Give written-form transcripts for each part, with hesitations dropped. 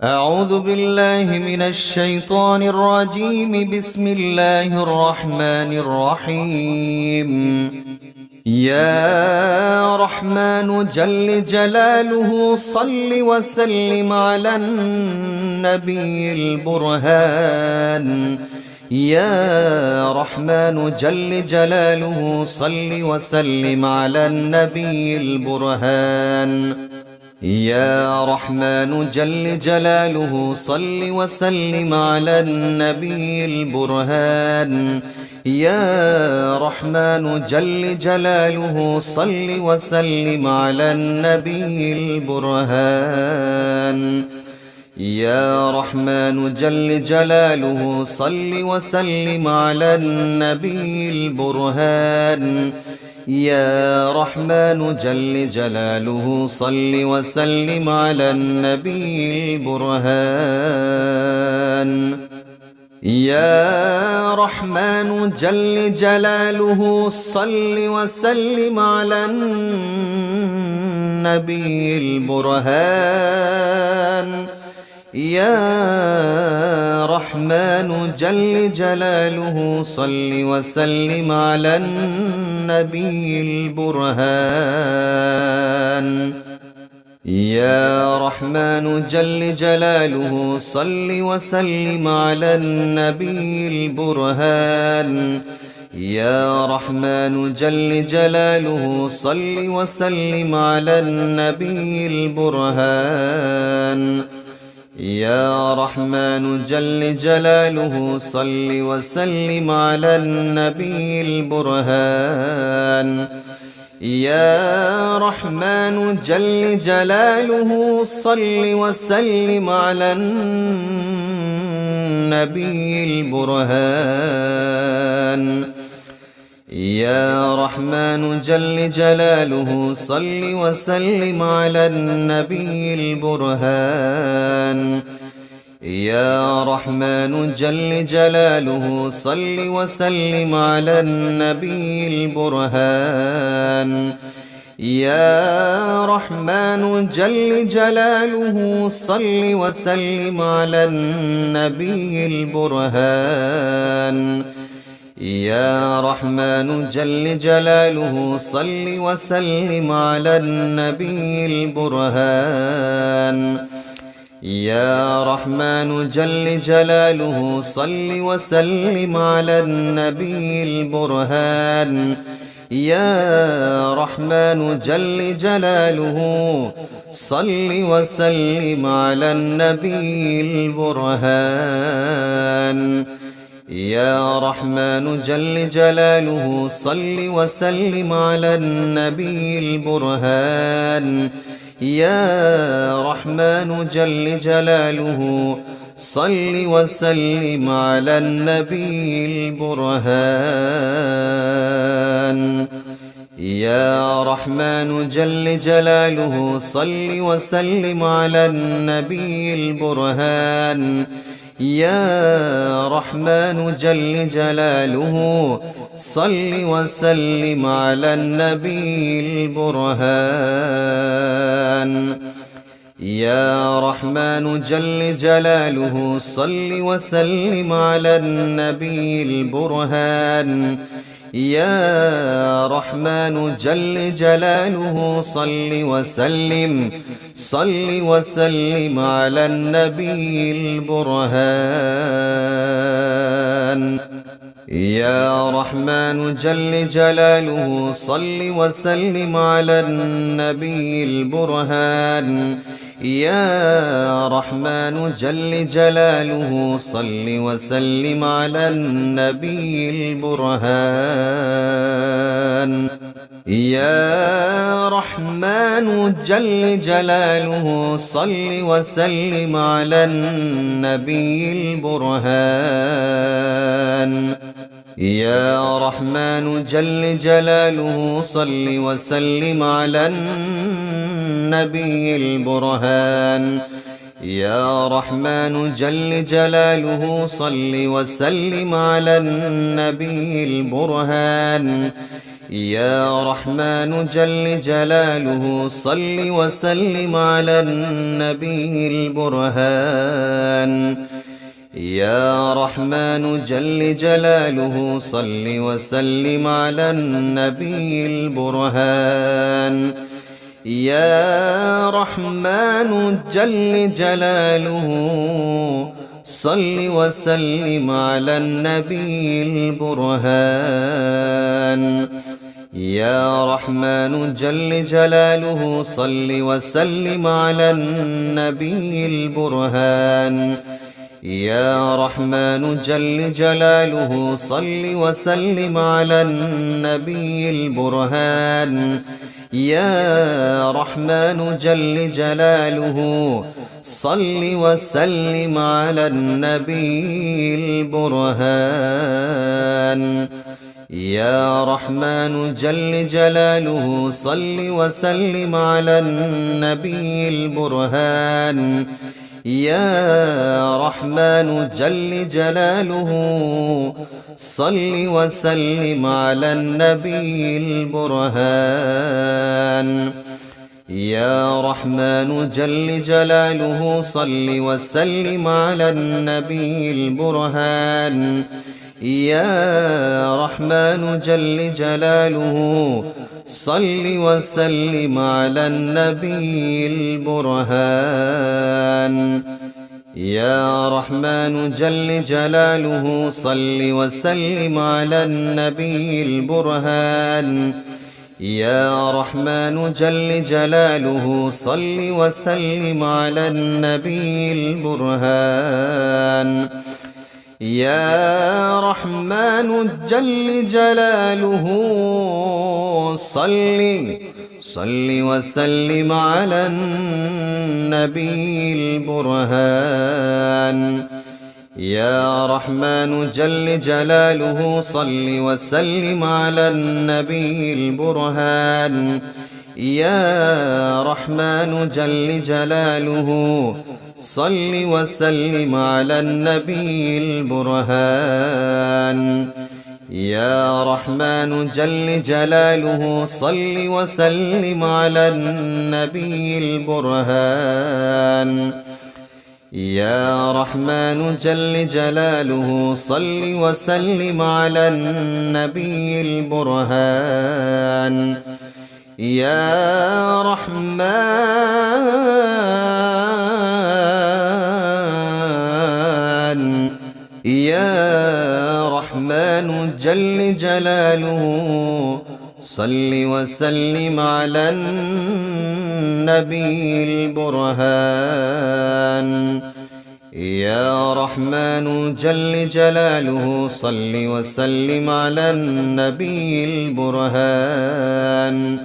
أعوذ بالله من الشيطان الرجيم. بسم الله الرحمن الرحيم. يا رحمن جل جلاله صل وسلم على النبي البرهان. يا رحمن جل جلاله صل وسلم على النبي البرهان. يا رحمن جل جلاله صل وسلم على النبي البرهان. يا رحمن جل جلاله صل وسلم على النبي البرهان. يا رحمن جل جلاله صل وسلم على النبي البرهان. يا رحمن جل جلاله صل وسلم على النبي البرهان. يا رحمن جل جلاله صل وسلم على النبي البرهان. يا رحمن جل جلاله صل وسلم على النبي البرهان. يا رحمن جل جلاله صل وسلم على النبي البرهان. يا رحمن جل جلاله صل وسلم على النبي البرهان. يا رحمن جل جلاله صل وسلم على النبي البرهان. يا رحمن جل جلاله صل وسلم على النبي البرهان. يا رحمن جل جلاله صل وسلم على النبي البرهان. يا رحمن جل جلاله صل وسلم على النبي البرهان. يا رحمن جل جلاله صل وسلم على النبي البرهان. يا رحمن جل جلاله صل وسلم على النبي البرهان. يا رحمن جل جلاله صل وسلم على النبي البرهان. يا رحمن جل جلاله صل وسلم على النبي البرهان. يا رحمن جل جلاله صل وسلم على النبي البرهان. يا رحمن جل جلاله صل وسلم على النبي البرهان. يا رحمن جل جلاله صل وسلم على النبي البرهان. يا رحمن جل جلاله صل وسلم على النبي البرهان. يا رحمن جل جلاله صل وسلم على النبي البرهان. يا رحمن جل جلاله صل وسلم على النبي البرهان. يا رحمن جل جلاله صل وسلم على النبي البرهان. يا رحمن جل جلاله صل وسلم على النبي البرهان. يا رحمن جل جلاله صل وسلم على النبي البرهان. يا رحمن جل جلاله صل وسلم على النبي البرهان. يا رحمن جل جلاله صل وسلم على النبي البرهان. يا رحمن جل جلاله صل وسلم على النبي البرهان. يا رحمن جل جلاله صل وسلم على النبي البرهان. يا رحمن جل جلاله صل وسلم على النبي البرهان. يا رحمن جل جلاله صل وسلم على النبي البرهان. يا رحمن جل جلاله صل وسلم على النبي البرهان. يا رحمن جل جلاله صل وسلم على النبي البرهان. يا رحمن جل جلاله صل وسلم على النبي البرهان. يا رحمن جل جلاله صل وسلم على النبي البرهان. يا رحمن جل جلاله صل وسلم على النبي البرهان. يا رحمن جل جلاله صل وسلم على النبي البرهان. يا رحمن جل جلاله صل وسلم على النبي البرهان. يا رحمن جل جلاله صل وسلم على النبي البرهان. يا رحمن جل جلاله صل وسلم على النبي البرهان. يا رحمن جل جلاله صل وسلم على النبي البرهان. يا رحمن جل جلاله صل وسلم على النبي البرهان. يا رحمن جل جلاله صل وسلم على النبي البرهان. يا رحمن جل جلاله صل وسلم على النبي البرهان. يا رحمن جل جلاله صل وسلم على النبي البرهان. يا رحمن جل جلاله صل وسلم على النبي البرهان.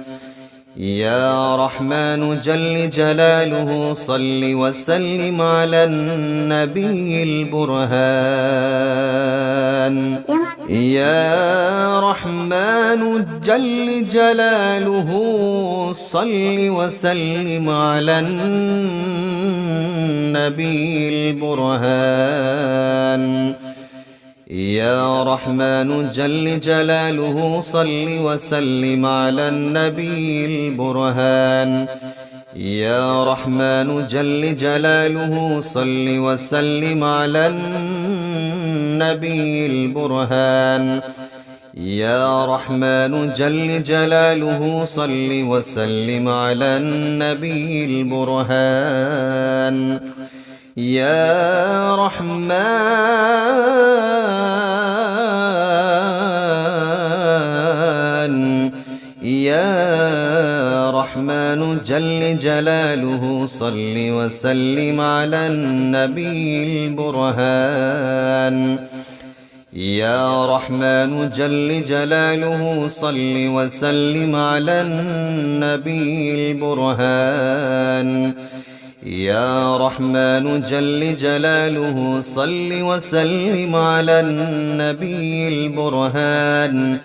يا رحمن جل جلاله صل وسلم على النبي البرهان. يا رحمن جل جلاله صل وسلم على النبي البرهان. يا رحمن جل جلاله صل وسلم على النبي البرهان. يا رحمن جل جلاله صل وسلم على النبي البرهان. يا رحمن جل جلاله صل وسلم على النبي البرهان. يا رحمن جل جلاله صل وسلم على النبي البرهان. يا رحمن جل جلاله صل وسلم على النبي البرهان. يا رحمن جل جلاله صل وسلم على النبي البرهان.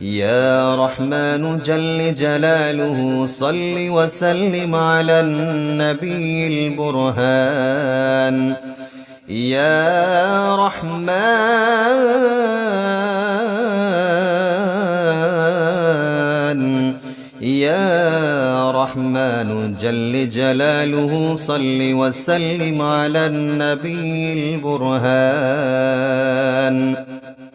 يا رحمن جل جلاله صل وسلم على النبي البرهان. يا رحمن جل جلاله صل وسلم على النبي البرهان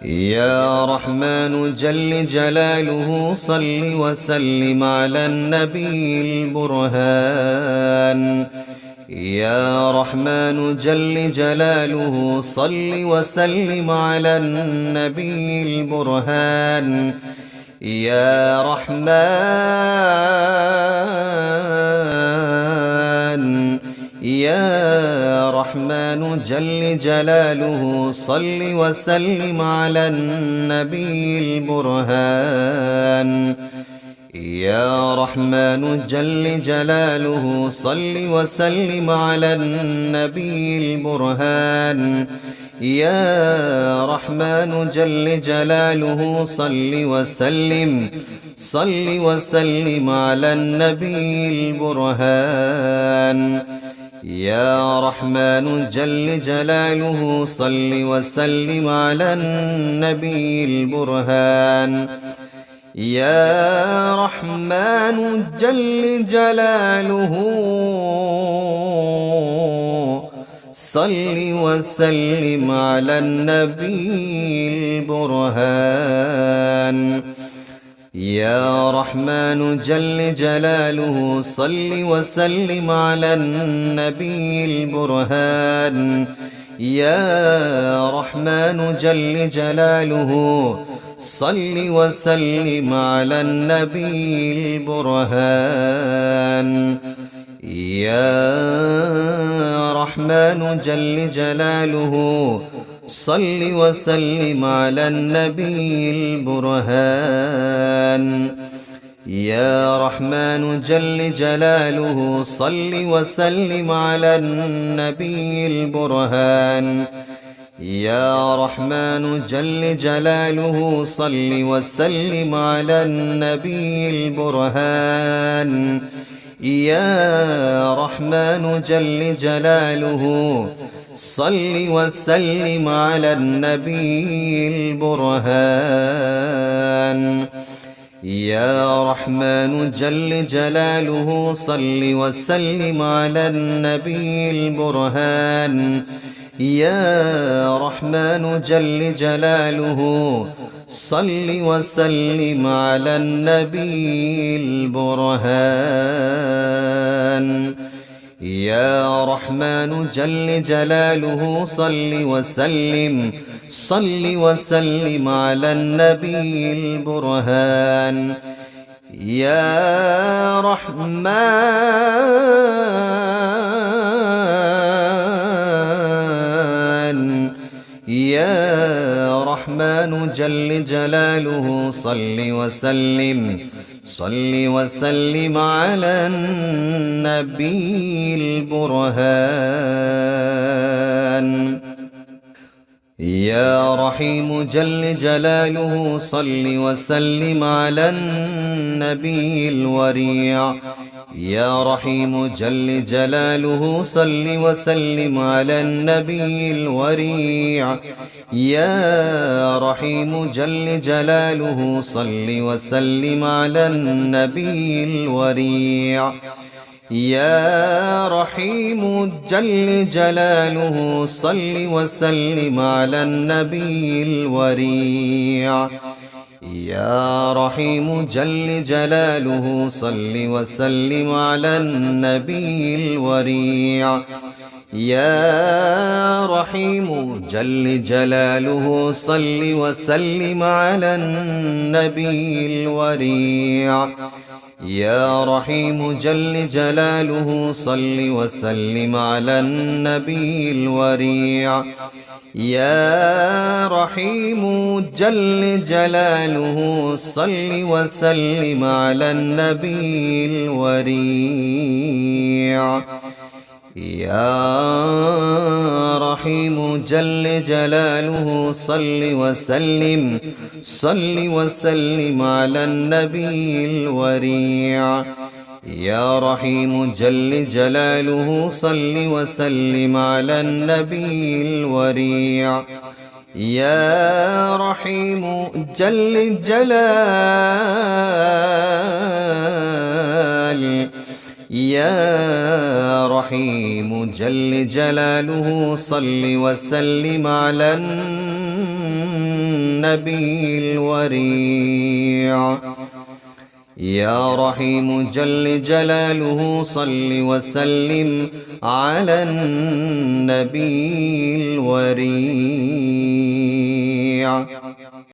يا رحمن جل جلاله صل وسلم على النبي البرهان يا رحمن جل جلاله صل وسلم على النبي البرهان يا رحمن جل جلاله صل وسلم على النبي البرهان يا رحمن جل جلاله صل وسلم على النبي البرهان يا رحمن جل جلاله صل وسلم على النبي البرهان يا رحمن جل جلاله صل وسلم على النبي البرهان يا رحمن جل جلاله صل وسلم على النبي البرهان يا رحمن جل جلاله صل وسلم على النبي البرهان يا رحمن جل جلاله صل وسلم على النبي البرهان يا رحمن جل جلاله صل وسلم على النبي البرهان يا رحمن جل جلاله صل وسلم على النبي البرهان يا رحمن جل جلاله صل وسلم على النبي البرهان يا رحمن جل جلاله صل وسلم على النبي البرهان يا رحمن جل جلاله صل وسلم على النبي البرهان يا رحمن جل جلاله صل وسلم على النبي البرهان يا رحمن جل جلاله صل وسلم على النبي البرهان يا رحمن جل جلاله صل وسلم على النبي البرهان يا رحيم جل جلاله صل وسلم على النبي الوريع يا رحيم جل جلاله صل وسلم على النبي الوريع يا رحيم جل جلاله صل وسلم على النبي الوريع يا رحيم جل جلاله صل وسلم على النبي الوريع يا رحيم جل جلاله صل وسلم على النبي الوريع يا رحيم جل جلاله صل وسلم على النبي الوريع يا رحيم جل جلاله صل وسلم على النبي الوريع يا رحيم جل جلاله صل وسلم على النبي الوريع يا رحيم جل جلاله صل وسلم على النبي الوريع يا رحيم جل جلاله صل وسلم على النبي الوريع يا رحيم جل يا رحيم جل جلاله صل وسلم على النبي الوريع. يا رحيم جل جلاله صل وسلم على النبي الوريع.